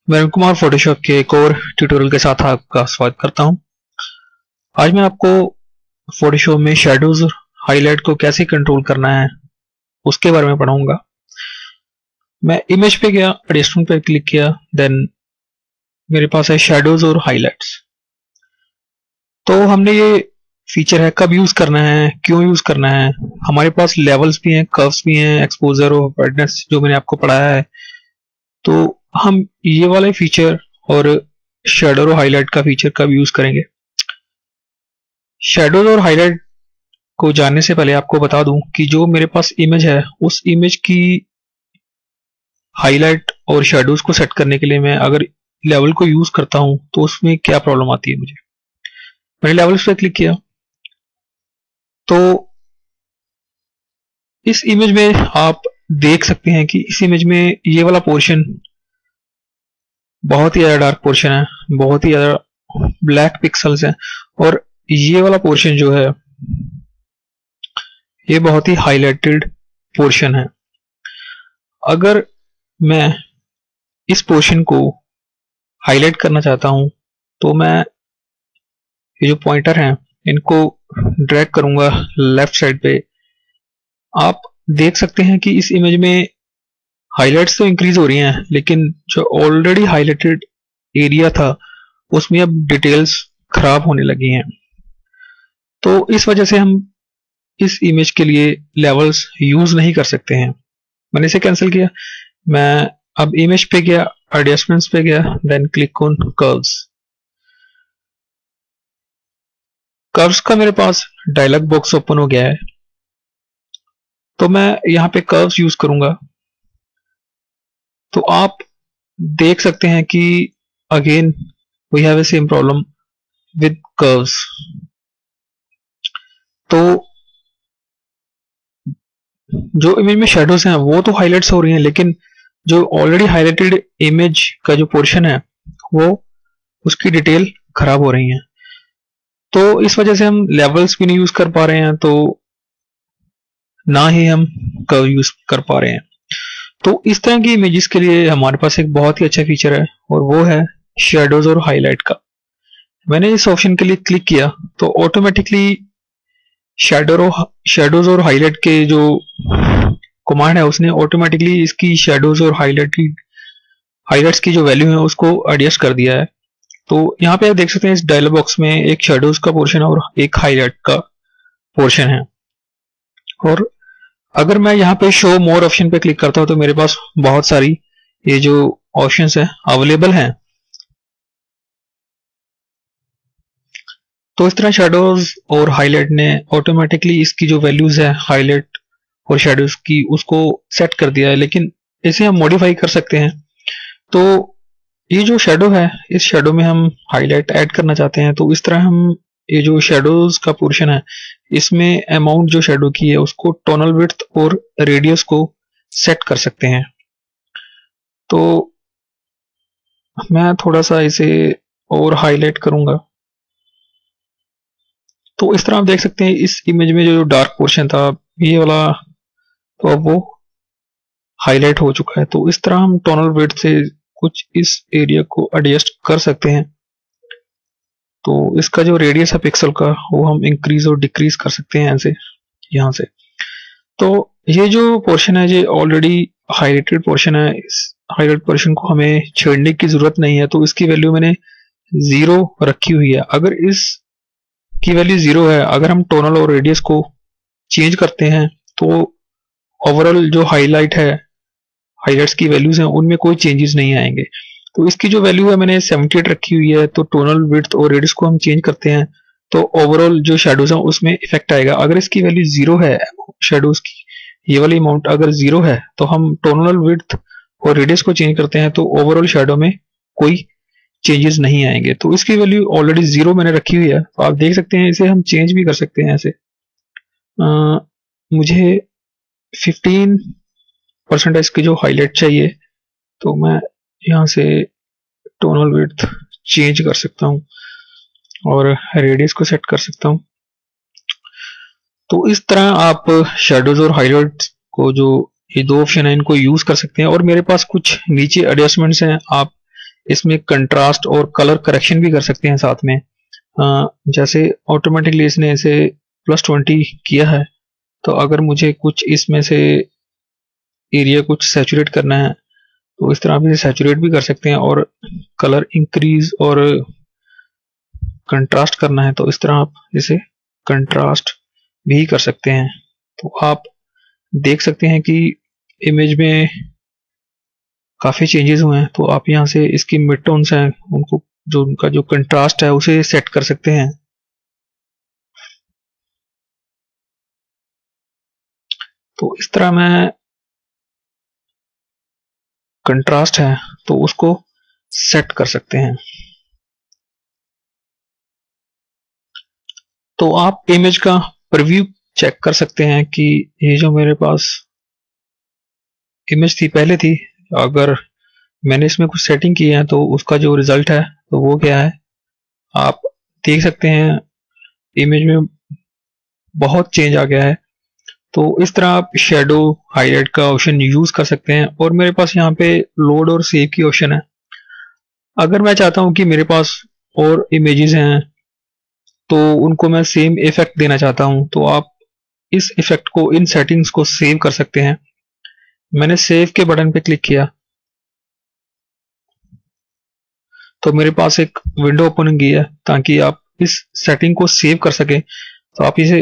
मैं अरुण कुमार फोटोशॉप के एक और ट्यूटोरियल के साथ आपका स्वागत करता हूं। आज मैं आपको फोटोशॉप में शैडोज और हाईलाइट को कैसे कंट्रोल करना है उसके बारे में पढ़ाऊंगा। मैं इमेज पे गया, एडजस्टमेंट पे क्लिक किया, देन मेरे पास है शैडोज और हाईलाइट्स। तो हमने ये फीचर है कब यूज करना है, क्यों यूज करना है। हमारे पास लेवल्स भी हैं, कर्व्स भी हैं, एक्सपोजर और ब्राइटनेस जो मैंने आपको पढ़ाया है। तो हम ये वाला फीचर और शैडो और हाईलाइट का फीचर कब यूज करेंगे। शैडोज और हाईलाइट को जानने से पहले आपको बता दूं कि जो मेरे पास इमेज है उस इमेज की हाईलाइट और शैडोज को सेट करने के लिए मैं अगर लेवल को यूज करता हूं तो उसमें क्या प्रॉब्लम आती है। मुझे मैंने लेवल्स पे क्लिक किया तो इस इमेज में आप देख सकते हैं कि इस इमेज में ये वाला पोर्शन बहुत ही ज्यादा डार्क पोर्शन है, बहुत ही ज्यादा ब्लैक पिक्सल्स हैं, और ये वाला पोर्शन जो है ये बहुत ही हाईलाइटेड पोर्शन है। अगर मैं इस पोर्शन को हाईलाइट करना चाहता हूं तो मैं ये जो पॉइंटर हैं इनको ड्रैग करूंगा लेफ्ट साइड पे। आप देख सकते हैं कि इस इमेज में हाईलाइट्स तो इंक्रीज हो रही हैं, लेकिन जो ऑलरेडी हाईलाइटेड एरिया था उसमें अब डिटेल्स खराब होने लगी हैं। तो इस वजह से हम इस इमेज के लिए लेवल्स यूज नहीं कर सकते हैं। मैंने इसे कैंसिल किया। मैं अब इमेज पे गया, एडजस्टमेंट्स पे गया, then click on curves. Curves का मेरे पास डायलॉग बॉक्स ओपन हो गया है, तो मैं यहाँ पे कर्व्स यूज करूंगा। तो आप देख सकते हैं कि again we have a same problem with curves. तो जो इमेज में शेडोज हैं वो तो हाईलाइट्स हो रही हैं, लेकिन जो ऑलरेडी हाईलाइटेड इमेज का जो पोर्शन है वो उसकी डिटेल खराब हो रही है। तो इस वजह से हम लेवल्स भी नहीं यूज कर पा रहे हैं, तो ना ही हम कर्व यूज कर पा रहे हैं। तो इस तरह की इमेजेस के लिए हमारे पास एक बहुत ही अच्छा फीचर है और वो है शेडोज और हाईलाइट का। मैंने इस ऑप्शन के लिए क्लिक किया तो ऑटोमेटिकली शेडोज और हाईलाइट के जो कमांड है उसने ऑटोमेटिकली इसकी शेडोज और हाईलाइट्स की जो वैल्यू है उसको एडजस्ट कर दिया है। तो यहाँ पे आप देख सकते हैं इस डायलॉग बॉक्स में एक शेडोज का पोर्शन है और एक हाईलाइट का पोर्शन है। और अगर मैं यहाँ पे शो मोर ऑप्शन पे क्लिक करता हूँ तो मेरे पास बहुत सारी ये जो ऑप्शंस है अवेलेबल हैं। तो इस तरह शेडोज और हाईलाइट ने ऑटोमेटिकली इसकी जो वैल्यूज है हाईलाइट और शेडोज की उसको सेट कर दिया है, लेकिन इसे हम मॉडिफाई कर सकते हैं। तो ये जो शेडो है इस शेडो में हम हाईलाइट ऐड करना चाहते हैं, तो इस तरह हम ये जो शेडोज का पोर्शन है इसमें अमाउंट जो शेडो की है उसको टोनल विड्थ और रेडियस को सेट कर सकते हैं। तो मैं थोड़ा सा इसे और हाईलाइट करूंगा। तो इस तरह आप देख सकते हैं इस इमेज में जो डार्क पोर्शन था ये वाला तो अब वो हाईलाइट हो चुका है। तो इस तरह हम टोनल विड्थ से कुछ इस एरिया को एडजस्ट कर सकते हैं। तो इसका जो रेडियस है पिक्सल का वो हम इंक्रीज और डिक्रीज कर सकते हैं ऐसे यहाँ से। तो ये जो पोर्शन है ये ऑलरेडी हाईलाइटेड पोर्शन है, इस हाईलाइट पोर्शन को हमें छेड़ने की जरूरत नहीं है, तो इसकी वैल्यू मैंने 0 रखी हुई है। अगर इस की वैल्यू 0 है, अगर हम टोनल और रेडियस को चेंज करते हैं तो ओवरऑल जो हाईलाइट है हाईलाइट्स की वैल्यूज हैं उनमें कोई चेंजेस नहीं आएंगे। तो इसकी जो वैल्यू है मैंने 78 रखी हुई है। तो टोनल विड्थ और रेडियस को हम चेंज करते हैं तो ओवरऑल जो शेडोज हैं उसमें इफेक्ट आएगा। अगर इसकी वैल्यू 0 है, शेडोज की ये वाली अमाउंट अगर 0 है तो हम टोनल विड्थ और रेडियस को चेंज करते हैं तो ओवरऑल शेडो में कोई चेंजेस नहीं आएंगे। तो इसकी वैल्यू ऑलरेडी 0 मैंने रखी हुई है। तो आप देख सकते हैं इसे हम चेंज भी कर सकते हैं ऐसे। मुझे 15% की जो हाईलाइट चाहिए तो मैं यहाँ से टोनल विड्थ चेंज कर सकता हूँ और रेडियस को सेट कर सकता हूँ। तो इस तरह आप शेडोज और हाईलाइट्स को जो ये दो ऑप्शन है इनको यूज कर सकते हैं। और मेरे पास कुछ नीचे एडजस्टमेंट्स हैं, आप इसमें कंट्रास्ट और कलर करेक्शन भी कर सकते हैं साथ में। जैसे ऑटोमेटिकली इसने इसे +20 किया है, तो अगर मुझे कुछ इसमें से एरिया कुछ सैचुरेट करना है तो इस तरह आप इसे सैचुरेट भी कर सकते हैं, और कलर इंक्रीज और कंट्रास्ट करना है तो इस तरह आप इसे कंट्रास्ट भी कर सकते हैं। तो आप देख सकते हैं कि इमेज में काफ़ी चेंजेस हुए हैं। तो आप यहाँ से इसकी मिड टोन्स हैं उनको, जो उनका जो कंट्रास्ट है उसे सेट कर सकते हैं। तो इस तरह मैं कंट्रास्ट है तो उसको सेट कर सकते हैं। तो आप इमेज का प्रीव्यू चेक कर सकते हैं कि ये जो मेरे पास इमेज थी पहले थी, अगर मैंने इसमें कुछ सेटिंग की है तो उसका जो रिजल्ट है तो वो क्या है आप देख सकते हैं। इमेज में बहुत चेंज आ गया है। तो इस तरह आप शेडो हाईलाइट का ऑप्शन यूज कर सकते हैं। और मेरे पास यहाँ पे लोड और सेव की ऑप्शन है। अगर मैं चाहता हूँ कि मेरे पास और इमेजेस हैं तो उनको मैं सेम इफेक्ट देना चाहता हूँ, तो आप इस इफेक्ट को, इन सेटिंग्स को सेव कर सकते हैं। मैंने सेव के बटन पे क्लिक किया तो मेरे पास एक विंडो ओपन हो गई है। ताकि आप इस सेटिंग को सेव कर सकें तो आप इसे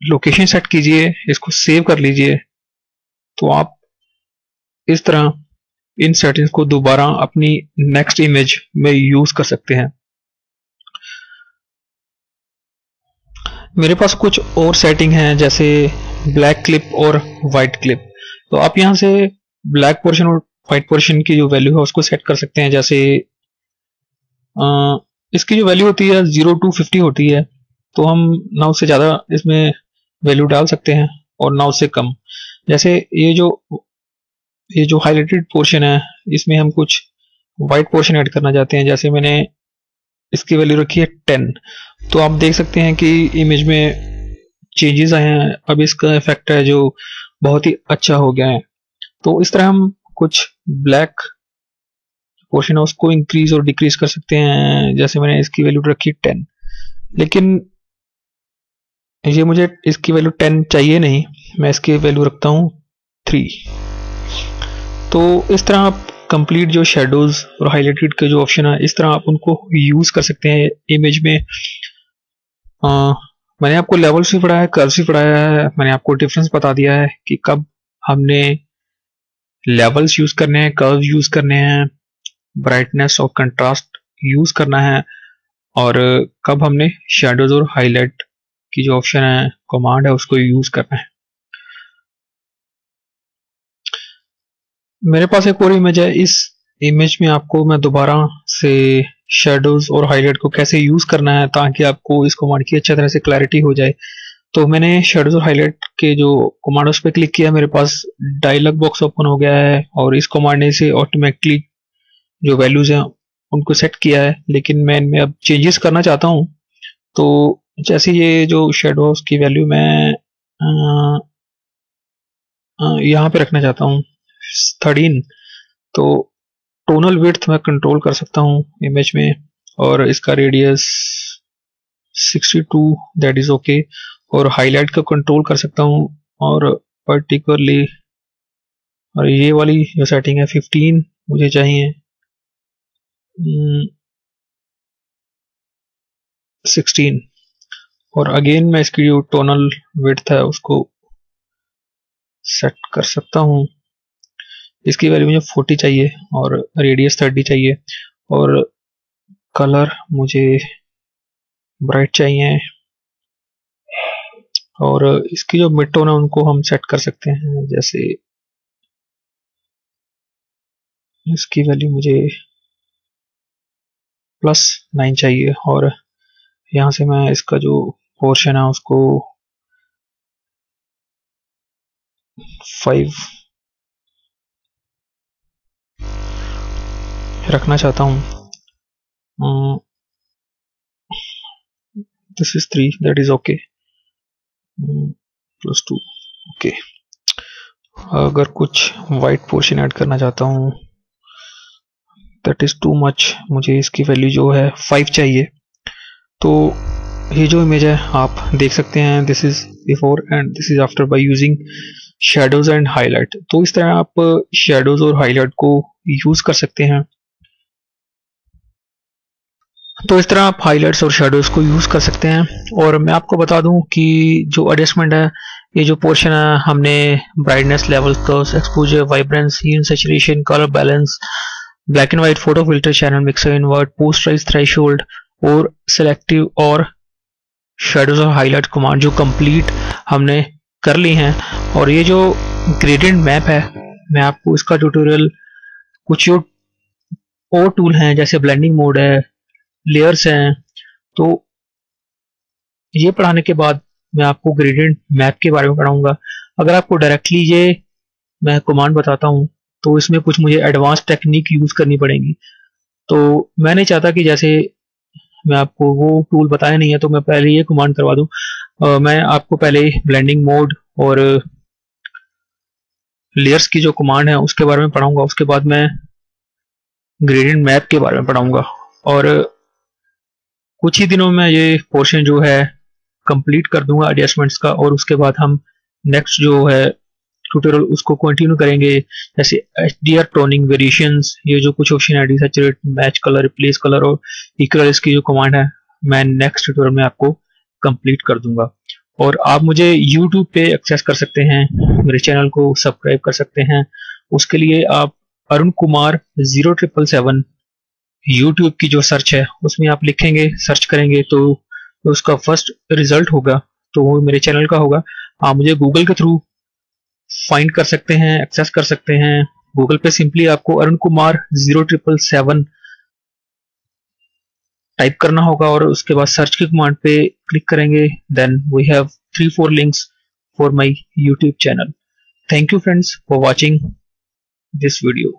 लोकेशन सेट कीजिए, इसको सेव कर लीजिए। तो आप इस तरह इन सेटिंग्स को दोबारा अपनी नेक्स्ट इमेज में यूज कर सकते हैं। मेरे पास कुछ और सेटिंग हैं जैसे ब्लैक क्लिप और वाइट क्लिप। तो आप यहाँ से ब्लैक पोर्शन और वाइट पोर्शन की जो वैल्यू है उसको सेट कर सकते हैं। जैसे इसकी जो वैल्यू होती है 0 to 50 होती है, तो हम ना उससे ज़्यादा इसमें वैल्यू डाल सकते हैं और ना उससे कम। जैसे ये जो हाईलाइटेड पोर्शन है इसमें हम कुछ वाइट पोर्शन ऐड करना चाहते हैं। जैसे मैंने इसकी वैल्यू रखी है 10। तो आप देख सकते हैं कि इमेज में चेंजेस आए हैं। अब इसका इफेक्ट है जो बहुत ही अच्छा हो गया है। तो इस तरह हम कुछ ब्लैक पोर्शन है उसको इंक्रीज और डिक्रीज कर सकते हैं। जैसे मैंने इसकी वैल्यू रखी 10, लेकिन ये मुझे इसकी वैल्यू 10 चाहिए नहीं, मैं इसकी वैल्यू रखता हूँ 3। तो इस तरह आप कंप्लीट जो शेडोज और हाईलाइटेड के जो ऑप्शन है इस तरह आप उनको यूज कर सकते हैं इमेज में। मैंने आपको लेवल्स भी पढ़ाया है, कर्व्स भी पढ़ाया है, मैंने आपको डिफरेंस बता दिया है कि कब हमने लेवल्स यूज करने हैं, कर्व यूज करने हैं, ब्राइटनेस और कंट्रास्ट यूज करना है, और कब हमने शेडोज और हाईलाइट की जो ऑप्शन है, कमांड है, उसको यूज करना है। मेरे पास एक और इमेज है। इस इमेज में आपको मैं दोबारा से शेडोज और हाईलाइट को कैसे यूज करना है ताकि आपको इस कमांड की अच्छी तरह से क्लैरिटी हो जाए। तो मैंने शेडोज और हाईलाइट के जो कमांड उस पर क्लिक किया, मेरे पास डायलॉग बॉक्स ओपन हो गया है और इस कमांड ने इसे ऑटोमेटिकली जो वैल्यूज हैं उनको सेट किया है। लेकिन मैं इनमें अब चेंजेस करना चाहता हूँ। तो जैसे ये जो शेडोज की वैल्यू मैं यहाँ पे रखना चाहता हूँ 13। तो टोनल विड्थ मैं कंट्रोल कर सकता हूँ इमेज में, और इसका रेडियस 62, दैट इज ओके। और हाईलाइट का कंट्रोल कर सकता हूँ, और पर्टिकुलरली और ये वाली जो सेटिंग है 15 मुझे चाहिए, 16। और अगेन मैं इसकी जो टोनल विड्थ है उसको सेट कर सकता हूँ। इसकी वैल्यू मुझे 40 चाहिए और रेडियस 30 चाहिए, और कलर मुझे ब्राइट चाहिए, और इसकी जो मिड टोन है उनको हम सेट कर सकते हैं। जैसे इसकी वैल्यू मुझे +9 चाहिए, और यहाँ से मैं इसका जो पोर्शन है उसको 5 रखना चाहता हूँ। This is 3, that is okay. +2 okay. अगर कुछ वाइट पोर्शन ऐड करना चाहता हूँ दैट इज टू मच, मुझे इसकी वैल्यू जो है 5 चाहिए। तो ये जो इमेज है आप देख सकते हैं, this is before and this is after by using shadows and highlight. तो इस तरह आप शेडोज और हाईलाइट को यूज कर सकते हैं। तो इस तरह आप हाईलाइट्स और शेडोज को यूज कर सकते हैं। और मैं आपको बता दूं कि जो एडजस्टमेंट है, ये जो पोर्शन है, हमने brightness level, exposure, vibrance, hue, saturation, colour balance, black and white, photo filter, channel mixer, invert, posterise, threshold और सिलेक्टिव और शेडोज और हाईलाइट कमांड जो कंप्लीट हमने कर ली हैं। और ये जो ग्रेडियंट मैप है, मैं आपको इसका ट्यूटोरियल, कुछ जो और टूल हैं जैसे ब्लेंडिंग मोड है, लेयर्स हैं, तो ये पढ़ाने के बाद मैं आपको ग्रेडियंट मैप के बारे में पढ़ाऊंगा। अगर आपको डायरेक्टली ये मैं कमांड बताता हूँ तो इसमें कुछ मुझे एडवांस टेक्निक यूज करनी पड़ेगी। तो मैं नहीं चाहता कि जैसे मैं आपको वो टूल बताया नहीं है तो मैं पहले ये कमांड करवा दूं। मैं आपको पहले ब्लेंडिंग मोड और लेयर्स की जो कमांड है उसके बारे में पढ़ाऊंगा, उसके बाद मैं ग्रेडियंट मैप के बारे में पढ़ाऊंगा। और कुछ ही दिनों में ये पोर्शन जो है कंप्लीट कर दूंगा एडजस्टमेंट्स का, और उसके बाद हम नेक्स्ट जो है ट्यूटोरियल उसको कंटिन्यू करेंगे, जैसे HDR, टोनिंग, वेरिएशंस, ये जो कुछ ऑप्शन है, saturate, match colour, replace colour और इक्वल्स की जो कमांड है, मैं नेक्स्ट ट्यूटोरियल में आपको कंप्लीट कर दूंगा। और आप मुझे YouTube पे एक्सेस कर सकते हैं, मेरे चैनल को सब्सक्राइब कर सकते हैं। उसके लिए आप अरुण कुमार 0777 YouTube की जो सर्च है उसमें आप लिखेंगे, सर्च करेंगे तो उसका फर्स्ट रिजल्ट होगा तो वो मेरे चैनल का होगा। आप मुझे गूगल के थ्रू फाइंड कर सकते हैं, एक्सेस कर सकते हैं। गूगल पे सिंपली आपको अरुण कुमार 0777 टाइप करना होगा और उसके बाद सर्च की कमांड पे क्लिक करेंगे। Then we have 3-4 links for my YouTube channel. Thank you friends for watching this video.